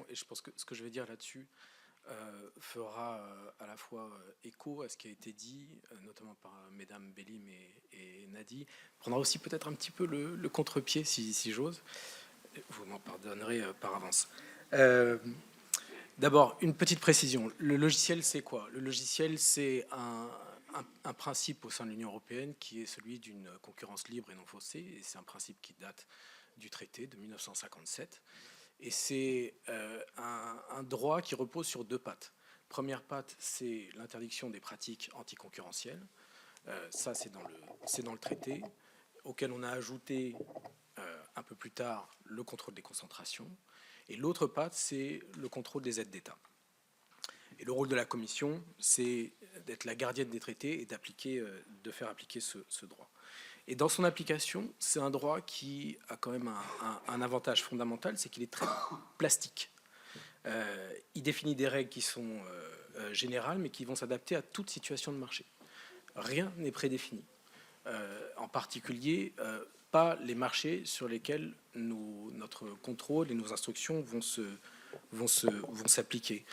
question, et je pense que ce que je vais dire là-dessus fera à la fois écho à ce qui a été dit, notamment par mesdames Bélim et Nadi, prendra aussi peut-être un petit peu le contre-pied, si j'ose. Vous m'en pardonnerez par avance. D'abord, une petite précision. Le logiciel, c'est quoi? Le logiciel, c'est un principe au sein de l'Union européenne qui est celui d'une concurrence libre et non faussée. Et c'est un principe qui date du traité de 1957. Et c'est un droit qui repose sur deux pattes. Première patte, c'est l'interdiction des pratiques anticoncurrentielles. Ça, c'est dans le traité, auquel on a ajouté un peu plus tard le contrôle des concentrations. Et l'autre patte, c'est le contrôle des aides d'État. Et le rôle de la Commission, c'est d'être la gardienne des traités et de faire appliquer ce droit. Et dans son application, c'est un droit qui a quand même un avantage fondamental, c'est qu'il est très plastique. Il définit des règles qui sont générales, mais qui vont s'adapter à toute situation de marché. Rien n'est prédéfini. En particulier, pas les marchés sur lesquels notre contrôle et nos instructions vont s'appliquer.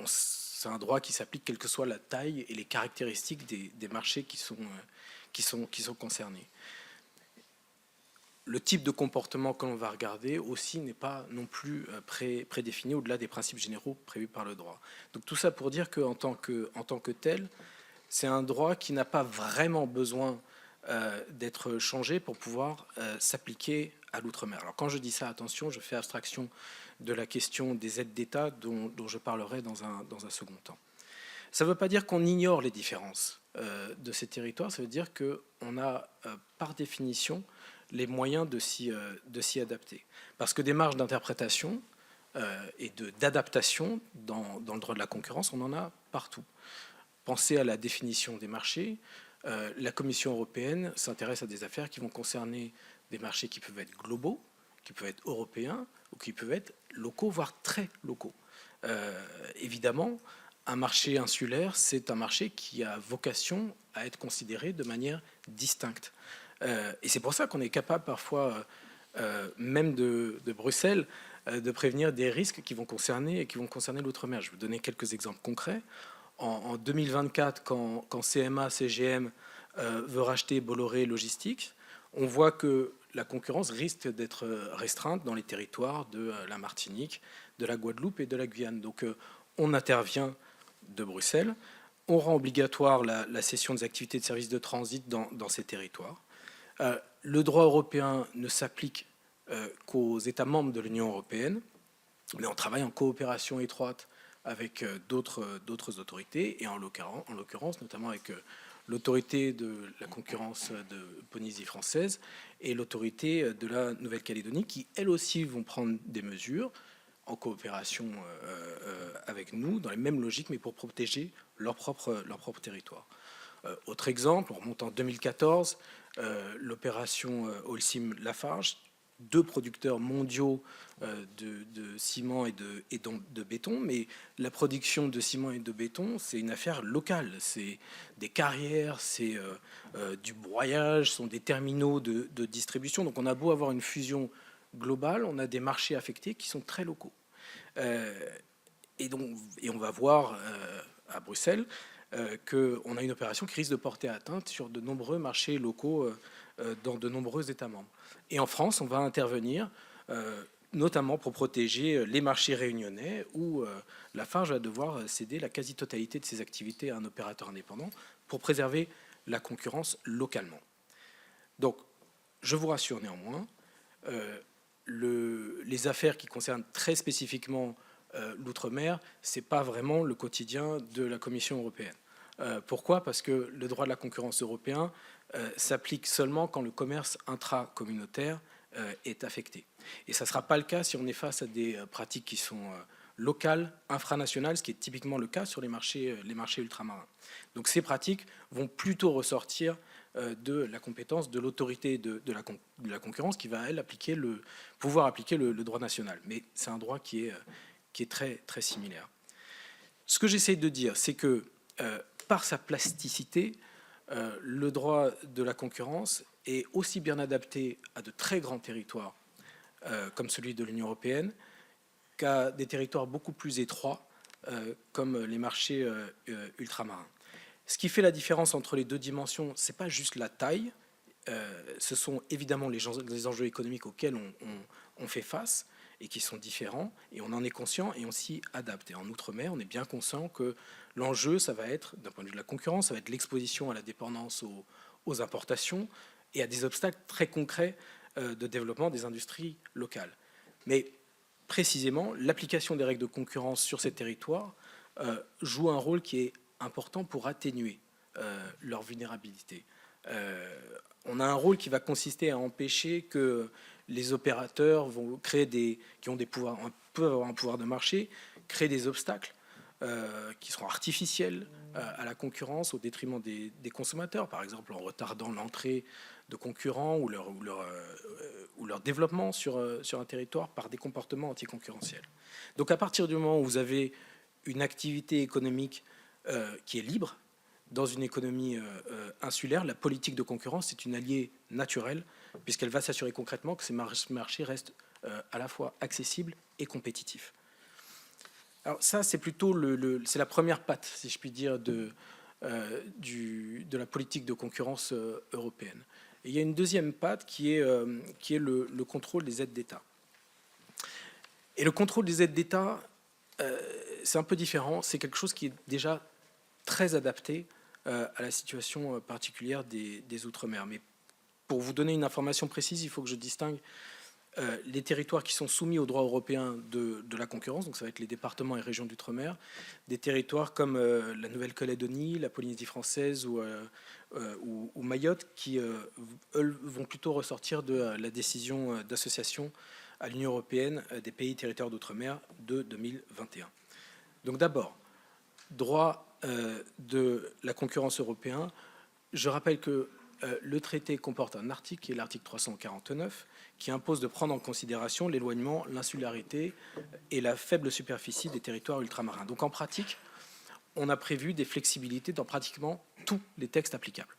C'est un droit qui s'applique quelle que soit la taille et les caractéristiques des marchés qui sont concernés. Le type de comportement que l'on va regarder aussi n'est pas non plus prédéfini au-delà des principes généraux prévus par le droit. Donc tout ça pour dire qu'en tant que tel, c'est un droit qui n'a pas vraiment besoin d'être changé pour pouvoir s'appliquer à l'outre-mer. Alors quand je dis ça, attention, je fais abstraction de la question des aides d'État dont je parlerai dans un second temps. Ça ne veut pas dire qu'on ignore les différences de ces territoires, ça veut dire qu'on a par définition les moyens de s'y adapter. Parce que des marges d'interprétation et d'adaptation dans le droit de la concurrence, on en a partout. Pensez à la définition des marchés. La Commission européenne s'intéresse à des affaires qui vont concerner des marchés qui peuvent être globaux, qui peuvent être européens ou qui peuvent être locaux, voire très locaux. Évidemment, un marché insulaire, c'est un marché qui a vocation à être considéré de manière distincte. Et c'est pour ça qu'on est capable parfois, même de Bruxelles, de prévenir des risques qui vont concerner l'outre-mer. Je vais vous donner quelques exemples concrets. En 2024, quand CMA, CGM veut racheter Bolloré Logistics, on voit que la concurrence risque d'être restreinte dans les territoires de la Martinique, de la Guadeloupe et de la Guyane. Donc on intervient de Bruxelles, on rend obligatoire la cession des activités de services de transit dans ces territoires. Le droit européen ne s'applique qu'aux États membres de l'Union européenne, mais on travaille en coopération étroite avec d'autres autorités, et en l'occurrence notamment avec l'autorité de la concurrence de Polynésie française et l'autorité de la Nouvelle-Calédonie, qui elles aussi vont prendre des mesures en coopération avec nous, dans les mêmes logiques, mais pour protéger leur propre territoire. Autre exemple, on remonte en 2014, l'opération Holcim Lafarge, deux producteurs mondiaux de ciment et de béton, mais la production de ciment et de béton, c'est une affaire locale. C'est des carrières, c'est du broyage, ce sont des terminaux de distribution. Donc on a beau avoir une fusion globale, on a des marchés affectés qui sont très locaux. Et on va voir à Bruxelles qu'on a une opération qui risque de porter atteinte sur de nombreux marchés locaux dans de nombreux États membres. Et en France, on va intervenir notamment pour protéger les marchés réunionnais où Lafarge va devoir céder la quasi-totalité de ses activités à un opérateur indépendant pour préserver la concurrence localement. Donc, je vous rassure néanmoins, les affaires qui concernent très spécifiquement l'outre-mer, ce n'est pas vraiment le quotidien de la Commission européenne. Pourquoi? Parce que le droit de la concurrence européen s'applique seulement quand le commerce intracommunautaire est affecté. Et ça ne sera pas le cas si on est face à des pratiques qui sont locales, infranationales, ce qui est typiquement le cas sur les marchés ultramarins. Donc ces pratiques vont plutôt ressortir de la compétence de l'autorité de la concurrence qui va, elle, pouvoir appliquer le droit national. Mais c'est un droit qui est très, très similaire. Ce que j'essaie de dire, c'est que par sa plasticité, le droit de la concurrence est aussi bien adapté à de très grands territoires comme celui de l'Union européenne qu'à des territoires beaucoup plus étroits, comme les marchés ultramarins. Ce qui fait la différence entre les deux dimensions, ce n'est pas juste la taille, ce sont évidemment les enjeux économiques auxquels on fait face et qui sont différents, et on en est conscient et on s'y adapte. Et en Outre-mer, on est bien conscient que l'enjeu, ça va être, d'un point de vue de la concurrence, ça va être l'exposition à la dépendance aux importations et à des obstacles très concrets de développement des industries locales. Mais précisément, l'application des règles de concurrence sur ces territoires joue un rôle qui est important pour atténuer leur vulnérabilité. On a un rôle qui va consister à empêcher que les opérateurs qui ont des pouvoirs, peuvent avoir un pouvoir de marché, créer des obstacles qui seront artificiels à la concurrence au détriment des consommateurs, par exemple en retardant l'entrée de concurrents ou leur développement sur un territoire par des comportements anticoncurrentiels. Donc à partir du moment où vous avez une activité économique qui est libre, dans une économie insulaire, la politique de concurrence est une alliée naturelle, puisqu'elle va s'assurer concrètement que ces marchés restent à la fois accessibles et compétitifs. Alors ça, c'est plutôt c'est la première patte, si je puis dire, de la politique de concurrence européenne. Et il y a une deuxième patte qui est le contrôle des aides d'État. Et le contrôle des aides d'État, c'est un peu différent. C'est quelque chose qui est déjà très adapté à la situation particulière des Outre-mer. Mais pour vous donner une information précise, il faut que je distingue les territoires qui sont soumis au droit européen de la concurrence, donc ça va être les départements et régions d'outre-mer, des territoires comme la Nouvelle-Calédonie, la Polynésie française ou Mayotte, qui eux, vont plutôt ressortir de la décision d'association à l'Union européenne des pays et territoires d'outre-mer de 2021. Donc d'abord, droit de la concurrence européen, je rappelle que le traité comporte un article, qui est l'article 349, qui impose de prendre en considération l'éloignement, l'insularité et la faible superficie des territoires ultramarins. Donc en pratique, on a prévu des flexibilités dans pratiquement tous les textes applicables.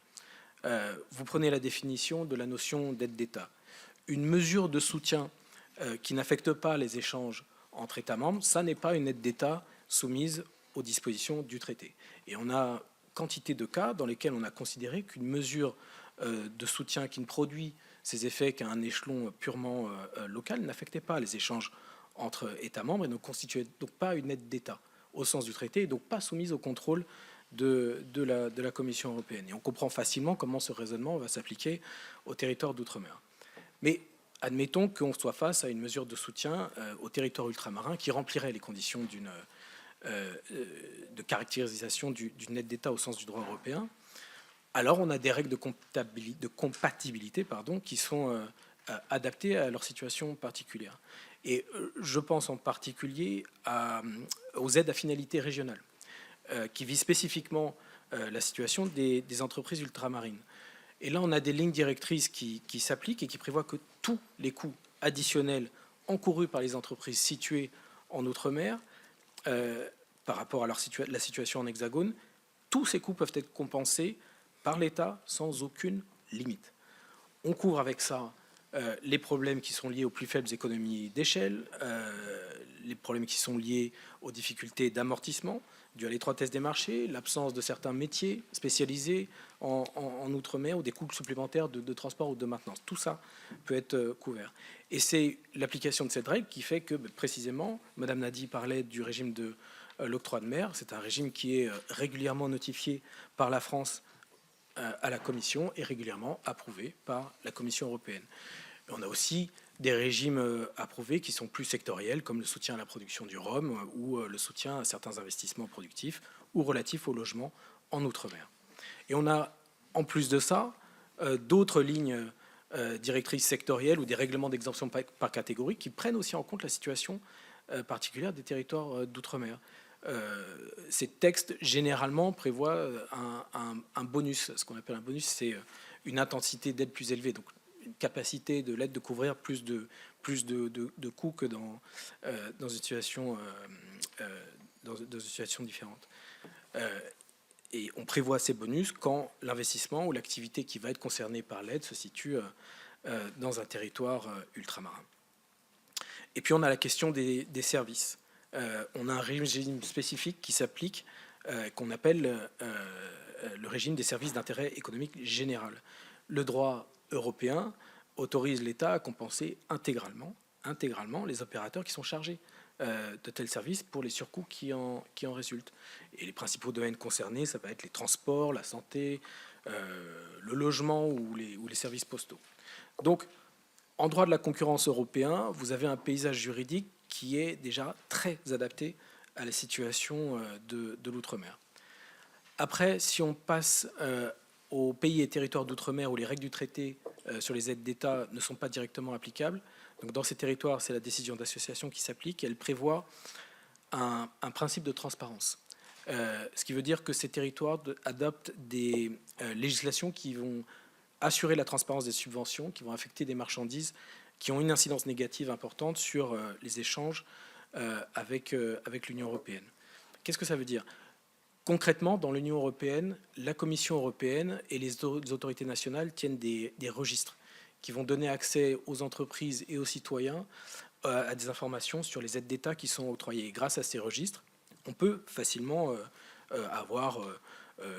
Vous prenez la définition de la notion d'aide d'État. Une mesure de soutien qui n'affecte pas les échanges entre États membres, ça n'est pas une aide d'État soumise aux dispositions du traité. Et on a quantité de cas dans lesquels on a considéré qu'une mesure de soutien qui ne produit ses effets qu'à un échelon purement local n'affectait pas les échanges entre États membres et ne constituait donc pas une aide d'État au sens du traité et donc pas soumise au contrôle de la Commission européenne. Et on comprend facilement comment ce raisonnement va s'appliquer au territoire d'outre-mer. Mais admettons qu'on soit face à une mesure de soutien au territoire ultramarin qui remplirait les conditions de caractérisation d'une aide d'État au sens du droit européen. Alors on a des règles de compatibilité qui sont adaptées à leur situation particulière. Et je pense en particulier aux aides à finalité régionale, qui visent spécifiquement la situation des entreprises ultramarines. Et là, on a des lignes directrices qui s'appliquent et qui prévoient que tous les coûts additionnels encourus par les entreprises situées en Outre-mer, par rapport à la situation en Hexagone, tous ces coûts peuvent être compensés par l'État sans aucune limite. On couvre avec ça les problèmes qui sont liés aux plus faibles économies d'échelle, les problèmes qui sont liés aux difficultés d'amortissement dues à l'étroitesse des marchés, l'absence de certains métiers spécialisés en Outre-mer ou des coûts supplémentaires de transport ou de maintenance. Tout ça peut être couvert. Et c'est l'application de cette règle qui fait que, précisément, Madame Nadi parlait du régime de l'octroi de mer. C'est un régime qui est régulièrement notifié par la France à la Commission et régulièrement approuvé par la Commission européenne. Et on a aussi des régimes approuvés qui sont plus sectoriels, comme le soutien à la production du rhum ou le soutien à certains investissements productifs ou relatifs au logement en Outre-mer. Et on a, en plus de ça, d'autres lignes directrices sectorielles ou des règlements d'exemption par catégorie qui prennent aussi en compte la situation particulière des territoires d'outre-mer. Ces textes, généralement, prévoient un bonus. Ce qu'on appelle un bonus, c'est une intensité d'aide plus élevée, donc une capacité de l'aide de couvrir plus de coûts que dans une situation différente. Et on prévoit ces bonus quand l'investissement ou l'activité qui va être concernée par l'aide se situe dans un territoire ultramarin. Et puis on a la question des services. On a un régime spécifique qui s'applique, qu'on appelle le régime des services d'intérêt économique général. Le droit européen autorise l'État à compenser intégralement les opérateurs qui sont chargés de tels services pour les surcoûts qui en résultent. Et les principaux domaines concernés, ça va être les transports, la santé, le logement ou les services postaux. Donc, en droit de la concurrence européen, vous avez un paysage juridique qui est déjà très adapté à la situation de l'outre-mer. Après, si on passe aux pays et territoires d'outre-mer où les règles du traité sur les aides d'État ne sont pas directement applicables, donc dans ces territoires, c'est la décision d'association qui s'applique. Elle prévoit un principe de transparence. Ce qui veut dire que ces territoires adoptent des législations qui vont assurer la transparence des subventions, qui vont affecter des marchandises qui ont une incidence négative importante sur les échanges avec l'Union européenne. Qu'est-ce que ça veut dire ? Concrètement, dans l'Union européenne, la Commission européenne et les autorités nationales tiennent des registres qui vont donner accès aux entreprises et aux citoyens à des informations sur les aides d'État qui sont octroyées. Et grâce à ces registres, on peut facilement avoir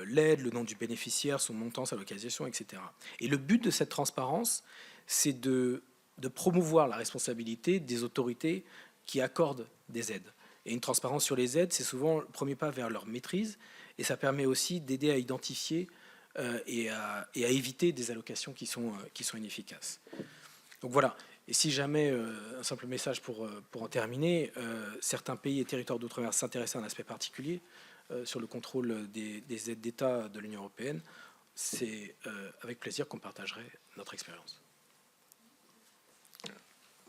l'aide, le nom du bénéficiaire, son montant, sa localisation, etc. Et le but de cette transparence, c'est de promouvoir la responsabilité des autorités qui accordent des aides. Et une transparence sur les aides, c'est souvent le premier pas vers leur maîtrise, et ça permet aussi d'aider à identifier et à éviter des allocations qui sont inefficaces. Donc voilà. Et si jamais, un simple message pour en terminer, certains pays et territoires d'outre-mer s'intéressent à un aspect particulier sur le contrôle des aides d'État de l'Union européenne, c'est avec plaisir qu'on partagerait notre expérience.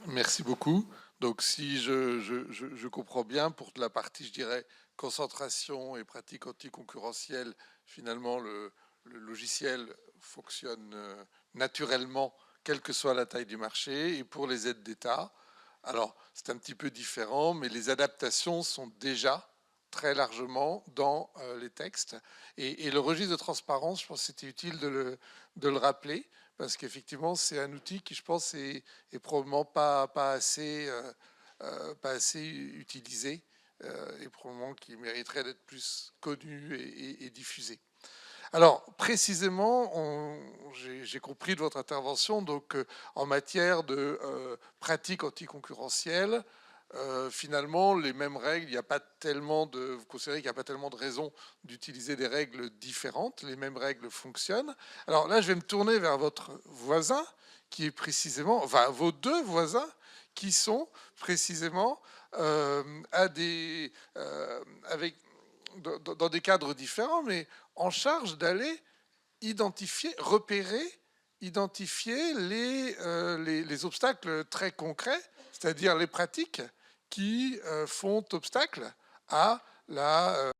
Merci beaucoup. Donc si je comprends bien, pour la partie, je dirais, concentration et pratique anticoncurrentielle, finalement, le logiciel fonctionne naturellement, quelle que soit la taille du marché. Et pour les aides d'État, alors c'est un petit peu différent, mais les adaptations sont déjà très largement dans les textes. Et le registre de transparence, je pense que c'était utile de le rappeler, parce qu'effectivement, c'est un outil qui, je pense, est probablement pas assez utilisé et probablement qui mériterait d'être plus connu et diffusé. Alors, précisément, j'ai compris de votre intervention, donc en matière de pratique anticoncurrentielle, finalement, les mêmes règles, il n'y a pas tellement vous considérez qu'il n'y a pas tellement de raisons d'utiliser des règles différentes, les mêmes règles fonctionnent. Alors là, je vais me tourner vers votre voisin, qui est précisément, enfin, vos deux voisins, qui sont précisément dans des cadres différents, mais en charge d'aller identifier les obstacles très concrets, c'est-à-dire les pratiques qui font obstacle à la